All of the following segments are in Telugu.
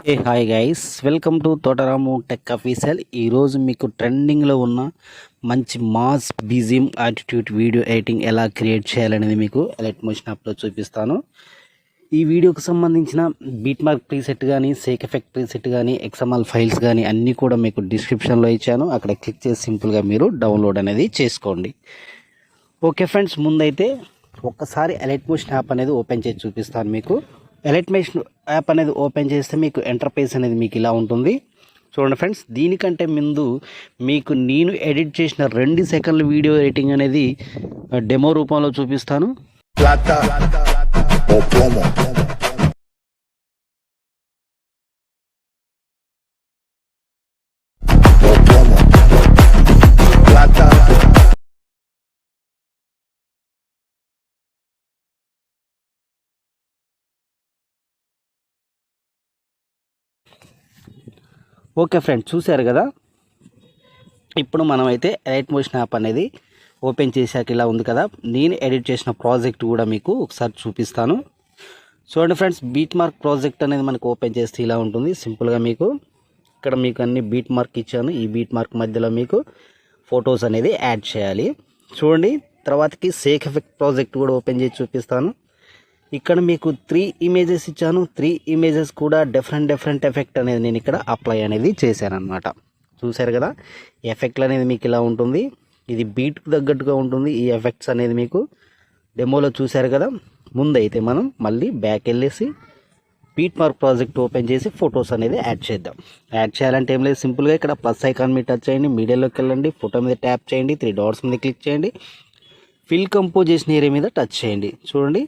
A hi guys, welcome to Thotaramu tech official. ఈరోజు మీకు ట్రెండింగ్లో ఉన్న మంచి mass BGM attitude video editing ఎలా క్రియేట్ చేయాలనేది మీకు అలైట్ మోషన్ యాప్లో చూపిస్తాను. ఈ వీడియోకి సంబంధించిన బీట్ మార్క్ ప్రీసెట్ కానీ, సేక్ ఎఫెక్ట్ ప్రీసెట్ కానీ, ఎక్స్ఎంఎల్ ఫైల్స్ కానీ అన్నీ కూడా మీకు డిస్క్రిప్షన్లో ఇచ్చాను. అక్కడ క్లిక్ చేసి సింపుల్గా మీరు డౌన్లోడ్ అనేది చేసుకోండి. ఓకే ఫ్రెండ్స్, ముందైతే ఒక్కసారి అలైట్ మోషన్ యాప్ అనేది ఓపెన్ చేసి చూపిస్తాను మీకు. అలైట్ మోషన్ యాప్ అనేది ఓపెన్ చేస్తే మీకు ఇంటర్ఫేస్ అనేది మీకు ఇలా ఉంటుంది. చూడండి ఫ్రెండ్స్, దీనికంటే ముందు మీకు నేను ఎడిట్ చేసిన 2 సెకండ్ల వీడియో ఎడిటింగ్ అనేది డెమో రూపంలో చూపిస్తాను. ఓకే ఫ్రెండ్స్, చూశారు కదా. ఇప్పుడు మనమైతే అలైట్ మోషన్ యాప్ అనేది ఓపెన్ చేశాక ఇలా ఉంది కదా. నేను ఎడిట్ చేసిన ప్రాజెక్ట్ కూడా మీకు ఒకసారి చూపిస్తాను. చూడండి ఫ్రెండ్స్, బీట్ మార్క్ ప్రాజెక్ట్ అనేది మనకు ఓపెన్ చేస్తే ఇలా ఉంటుంది. సింపుల్గా మీకు ఇక్కడ మీకు అన్ని బీట్ మార్క్ ఇచ్చాను. ఈ బీట్ మార్క్ మధ్యలో మీకు ఫొటోస్ అనేది యాడ్ చేయాలి. చూడండి, తర్వాతకి సేక్ ఎఫెక్ట్ ప్రాజెక్ట్ కూడా ఓపెన్ చేసి చూపిస్తాను. ఇక్కడ మీకు 3 ఇమేజెస్ ఇచ్చాను. 3 ఇమేజెస్ కూడా డిఫరెంట్ ఎఫెక్ట్ అనేది నేను ఇక్కడ అప్లై అనేది చేశాను అనమాట. చూశారు కదా, ఎఫెక్ట్లు అనేది మీకు ఇలా ఉంటుంది. ఇది బీట్కి తగ్గట్టుగా ఉంటుంది. ఈ ఎఫెక్ట్స్ అనేది మీకు డెమోలో చూశారు కదా. ముందైతే మనం మళ్ళీ బ్యాక్ వెళ్ళేసి బీట్ మార్క్ ప్రాజెక్ట్ ఓపెన్ చేసి ఫొటోస్ అనేది యాడ్ చేద్దాం. యాడ్ చేయాలంటే ఏం లేదు, సింపుల్గా ఇక్కడ ప్లస్ ఐకాన్ మీద టచ్ చేయండి, మీడియాలోకి వెళ్ళండి, ఫోటో మీద ట్యాప్ చేయండి, 3 డాట్స్ మీద క్లిక్ చేయండి, ఫిల్ కంపోజిషన్ ఏరియా మీద టచ్ చేయండి. చూడండి,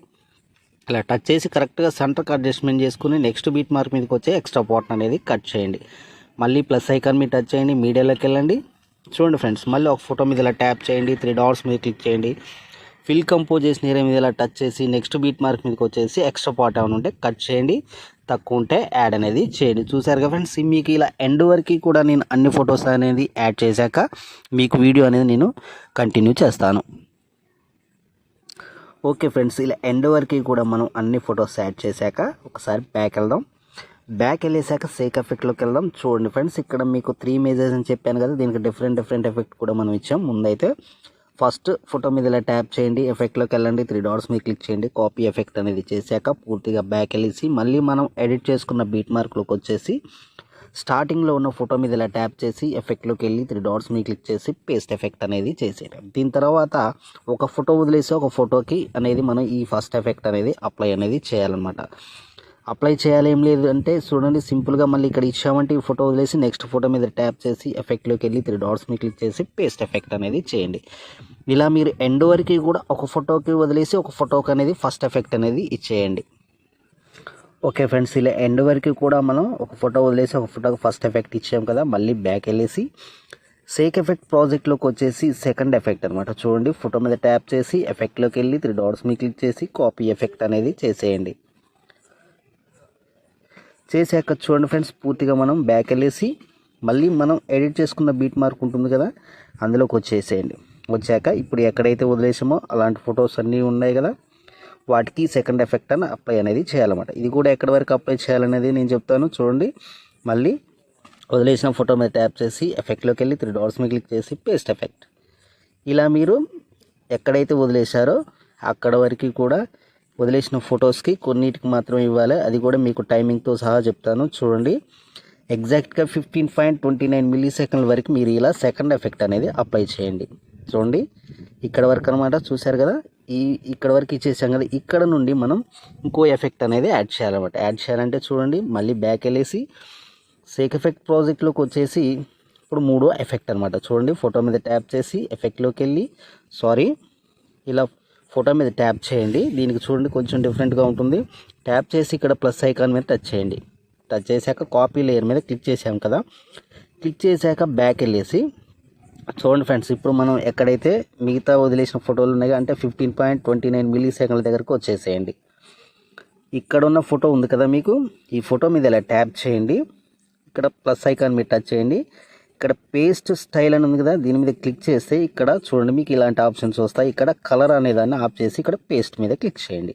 ఇలా టచ్ చేసి కరెక్ట్గా సెంటర్కి అడ్జస్ట్మెంట్ చేసుకుని నెక్స్ట్ బీట్ మార్క్ మీదకి వచ్చే ఎక్స్ట్రా పార్ట్ అనేది కట్ చేయండి. మళ్ళీ ప్లస్ ఐకాన్ మీద టచ్ చేయండి, మీడియాలోకి వెళ్ళండి. చూడండి ఫ్రెండ్స్, మళ్ళీ ఒక ఫోటో మీద ఇలా ట్యాప్ చేయండి, 3 డాట్స్ మీద క్లిక్ చేయండి, ఫిల్ కంపోజిషన్ ఏరియా మీద ఇలా టచ్ చేసి నెక్స్ట్ బీట్ మార్క్ మీదకి వచ్చేసి ఎక్స్ట్రా పార్ట్ ఏమైనా ఉంటే కట్ చేయండి, తక్కువ ఉంటే యాడ్ అనేది చేయండి. చూసారు కదా ఫ్రెండ్స్, మీకు ఇలా ఎండ్ వరకు కూడా నేను అన్ని ఫొటోస్ అనేది యాడ్ చేశాక మీకు వీడియో అనేది నేను కంటిన్యూ చేస్తాను. ఓకే ఫ్రెండ్స్, ఇలా ఎండ్ వరకు కూడా మనం అన్ని ఫొటోస్ యాడ్ చేశాక ఒకసారి బ్యాక్ వెళ్దాం. బ్యాక్ వెళ్ళేసాక సేక్ ఎఫెక్ట్లోకి వెళ్దాం. చూడండి ఫ్రెండ్స్, ఇక్కడ మీకు 3 ఇమేజెస్ అని చెప్పాను కదా, దీనికి డిఫరెంట్ ఎఫెక్ట్ కూడా మనం ఇచ్చాం. ముందైతే ఫస్ట్ ఫోటో మీద ఇలా ట్యాప్ చేయండి, ఎఫెక్ట్లోకి వెళ్ళండి, 3 డాట్స్ మీద క్లిక్ చేయండి, కాపీ ఎఫెక్ట్ అనేది చేశాక పూర్తిగా బ్యాక్ వెళ్ళేసి మళ్ళీ మనం ఎడిట్ చేసుకున్న బీట్ మార్క్లోకి వచ్చేసి స్టార్టింగ్లో ఉన్న ఫోటో మీద ఇలా ట్యాప్ చేసి ఎఫెక్ట్లోకి వెళ్ళి 3 డాట్స్ మీద క్లిక్ చేసి పేస్ట్ ఎఫెక్ట్ అనేది చేసేయడం. దీని తర్వాత ఒక ఫోటో వదిలేసి ఒక ఫోటోకి అనేది మనం ఈ ఫస్ట్ ఎఫెక్ట్ అనేది అప్లై అనేది చేయాలన్నమాట. అప్లై చేయాలి ఏం లేదు అంటే చూడండి, సింపుల్గా మళ్ళీ ఇక్కడ ఇచ్చామంటే ఈ ఫోటో వదిలేసి నెక్స్ట్ ఫోటో మీద ట్యాప్ చేసి ఎఫెక్ట్లోకి వెళ్ళి 3 డాట్స్ మీద క్లిక్ చేసి పేస్ట్ ఎఫెక్ట్ అనేది చేయండి. ఇలా మీరు ఎండ్ వరకు కూడా ఒక ఫోటోకి వదిలేసి ఒక ఫోటోకి అనేది ఫస్ట్ ఎఫెక్ట్ అనేది ఇచ్చేయండి. ఓకే ఫ్రెండ్స్, ఇలా ఎండ్ వరకు కూడా మనం ఒక ఫోటో వదిలేసి ఒక ఫోటోకి ఫస్ట్ ఎఫెక్ట్ ఇచ్చాం కదా. మళ్ళీ బ్యాక్ వెళ్ళేసి సేక్ ఎఫెక్ట్ ప్రాజెక్ట్లోకి వచ్చేసి సెకండ్ ఎఫెక్ట్ అనమాట. చూడండి, ఫోటో మీద ట్యాప్ చేసి ఎఫెక్ట్లోకి వెళ్ళి 3 డాట్స్ మీద క్లిక్ చేసి కాపీ ఎఫెక్ట్ అనేది చేసేయండి. చేసాక చూడండి ఫ్రెండ్స్, పూర్తిగా మనం బ్యాక్ వెళ్ళేసి మళ్ళీ మనం ఎడిట్ చేసుకున్న బీట్ మార్క్ ఉంటుంది కదా, అందులోకి వచ్చేసేయండి. వచ్చాక ఇప్పుడు ఎక్కడైతే వదిలేసామో అలాంటి ఫొటోస్ అన్నీ ఉన్నాయి కదా, వాటికి సెకండ్ ఎఫెక్ట్ అని అప్లై అనేది చేయాలన్నమాట. ఇది కూడా ఎక్కడి వరకు అప్లై చేయాలనేది నేను చెప్తాను. చూడండి, మళ్ళీ వదిలేసిన ఫోటో మీద ట్యాప్ చేసి ఎఫెక్ట్లోకి వెళ్ళి 3 డాట్స్ మీద క్లిక్ చేసి పేస్ట్ ఎఫెక్ట్. ఇలా మీరు ఎక్కడైతే వదిలేశారో అక్కడ వరకు కూడా వదిలేసిన ఫొటోస్కి కొన్నిటికి మాత్రమే ఇవ్వాలి. అది కూడా మీకు టైమింగ్తో సహా చెప్తాను. చూడండి, ఎగ్జాక్ట్గా 15.29 మిల్లీ సెకండ్ల వరకు మీరు ఇలా సెకండ్ ఎఫెక్ట్ అనేది అప్లై చేయండి. చూడండి, ఇక్కడ వరకు అనమాట. చూశారు కదా, ఇక్కడ వరకు ఇచ్చేసాం కదా. ఇక్కడ నుండి మనం ఇంకో ఎఫెక్ట్ అనేది యాడ్ చేయాలన్నమాట. యాడ్ చేయాలంటే చూడండి, మళ్ళీ బ్యాక్ వెళ్ళేసి సేక్ ఎఫెక్ట్ ప్రాజెక్ట్లోకి వచ్చేసి ఇప్పుడు 3వ ఎఫెక్ట్ అనమాట. చూడండి, ఫోటో మీద ట్యాప్ చేసి ఎఫెక్ట్లోకి వెళ్ళి ఇలా ఫోటో మీద ట్యాప్ చేయండి. దీనికి చూడండి కొంచెం డిఫరెంట్గా ఉంటుంది. ట్యాప్ చేసి ఇక్కడ ప్లస్ ఐకాన్ మీద టచ్ చేయండి. టచ్ చేశాక కాపీ లేయర్ మీద క్లిక్ చేసాం కదా. క్లిక్ చేశాక బ్యాక్ వెళ్ళేసి చూడండి ఫ్రెండ్స్, ఇప్పుడు మనం ఎక్కడైతే మిగతా వదిలేసిన ఫోటోలు ఉన్నాయో అంటే 15.29 మిల్లీ సెకండ్ల దగ్గరకు వచ్చేసేయండి. ఇక్కడ ఉన్న ఫోటో ఉంది కదా మీకు, ఈ ఫోటో మీద ఇలా ట్యాప్ చేయండి, ఇక్కడ ప్లస్ ఐకాన్ మీద టచ్ చేయండి, ఇక్కడ పేస్ట్ స్టైల్ అని ఉంది కదా, దీని మీద క్లిక్ చేస్తే ఇక్కడ చూడండి మీకు ఇలాంటి ఆప్షన్స్ వస్తాయి. ఇక్కడ కలర్ అనేదాన్ని ఆఫ్ చేసి ఇక్కడ పేస్ట్ మీద క్లిక్ చేయండి.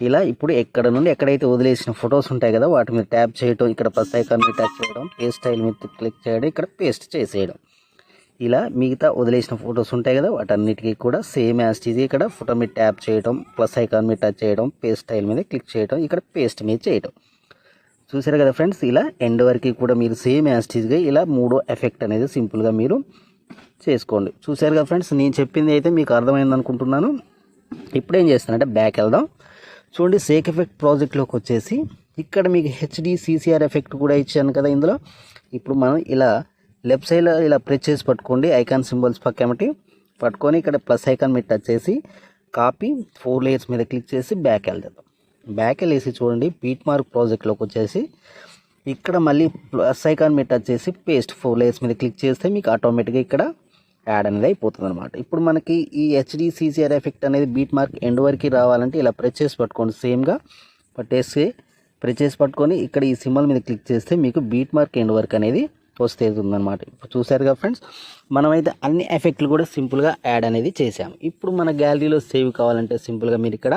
ఇలా ఇప్పుడు ఎక్కడ నుండి ఎక్కడైతే వదిలేసిన ఫొటోస్ ఉంటాయి కదా వాటి మీద ట్యాప్ చేయడం, ఇక్కడ ప్లస్ ఐకాన్ మీద ట్యాప్ చేయడం, పేస్ట్ స్టైల్ మీద క్లిక్ చేయడం, ఇక్కడ పేస్ట్ చేసేయడం. ఇలా మిగతా వదిలేసిన ఫొటోస్ ఉంటాయి కదా వాటన్నిటికీ కూడా సేమ్ యాజ్ టీజ్ ఇక్కడ ఫోటో మీద ట్యాప్ చేయడం, ప్లస్ ఐకాన్ మీద టచ్ చేయడం, పేస్ట్ స్టైల్ మీద క్లిక్ చేయడం, ఇక్కడ పేస్ట్ మీద చేయడం. చూసారు కదా ఫ్రెండ్స్, ఇలా ఎండ్ వరకు కూడా మీరు సేమ్ యాజ్ టీజ్గా ఇలా మూడో ఎఫెక్ట్ అనేది సింపుల్గా మీరు చేసుకోండి. చూసారు కదా ఫ్రెండ్స్, నేను చెప్పింది అయితే మీకు అర్థమైంది అనుకుంటున్నాను. ఇప్పుడు ఏం చేస్తానంటే బ్యాక్ వెళ్దాం. చూడండి, సేక్ ఎఫెక్ట్ ప్రాజెక్ట్లోకి వచ్చేసి ఇక్కడ మీకు హెచ్డి సిసిఆర్ ఎఫెక్ట్ కూడా ఇచ్చాను కదా ఇందులో. ఇప్పుడు మనం ఇలా లెఫ్ట్ సైడ్లో ఇలా ప్రెస్ చేసి పట్టుకోండి, ఐకాన్ సింబల్స్ పక్కమటి పట్టుకొని ఇక్కడ ప్లస్ ఐకాన్ మీద టచ్ చేసి కాపీ 4 లేయర్స్ మీద క్లిక్ చేసి బ్యాక్ వెళ్దాం. బ్యాక్ వెళ్ళేసి చూడండి బీట్ మార్క్ ప్రాజెక్ట్లోకి వచ్చేసి ఇక్కడ మళ్ళీ ప్లస్ ఐకాన్ మీద టచ్ చేసి పేస్ట్ 4 లేయర్స్ మీద క్లిక్ చేస్తే మీకు ఆటోమేటిక్గా ఇక్కడ యాడ్ అనేది అయిపోతుంది అనమాట. ఇప్పుడు మనకి ఈ హెచ్డి సిసిఆర్ ఎఫెక్ట్ అనేది బీట్ మార్క్ ఎండ్ వరకు రావాలంటే ఇలా ప్రెస్ చేసి పట్టుకోండి, సేమ్గా ప్రెస్ చేసి పట్టుకొని ఇక్కడ ఈ సింబల్ మీద క్లిక్ చేస్తే మీకు బీట్ మార్క్ ఎండ్ వరకు అనేది వస్తుంది అనమాట. ఇప్పుడు చూసారు కదా ఫ్రెండ్స్, మనమైతే అన్ని ఎఫెక్ట్లు కూడా సింపుల్గా యాడ్ అనేది చేసాము. ఇప్పుడు మన గ్యాలరీలో సేవ్ కావాలంటే సింపుల్గా మీరు ఇక్కడ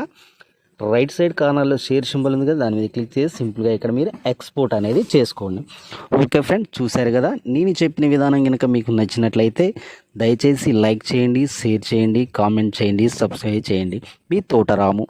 రైట్ సైడ్ కార్నర్లో షేర్ సింబల్ ఉంది కదా దాని మీద క్లిక్ చేసి సింపుల్గా ఇక్కడ మీరు ఎక్స్పోర్ట్ అనేది చేసుకోండి. ఓకే ఫ్రెండ్స్, చూసారు కదా, నేను చెప్పిన విధానం కనుక మీకు నచ్చినట్లయితే దయచేసి లైక్ చేయండి, షేర్ చేయండి, కామెంట్ చేయండి, సబ్స్క్రైబ్ చేయండి. మీ తోటరాము.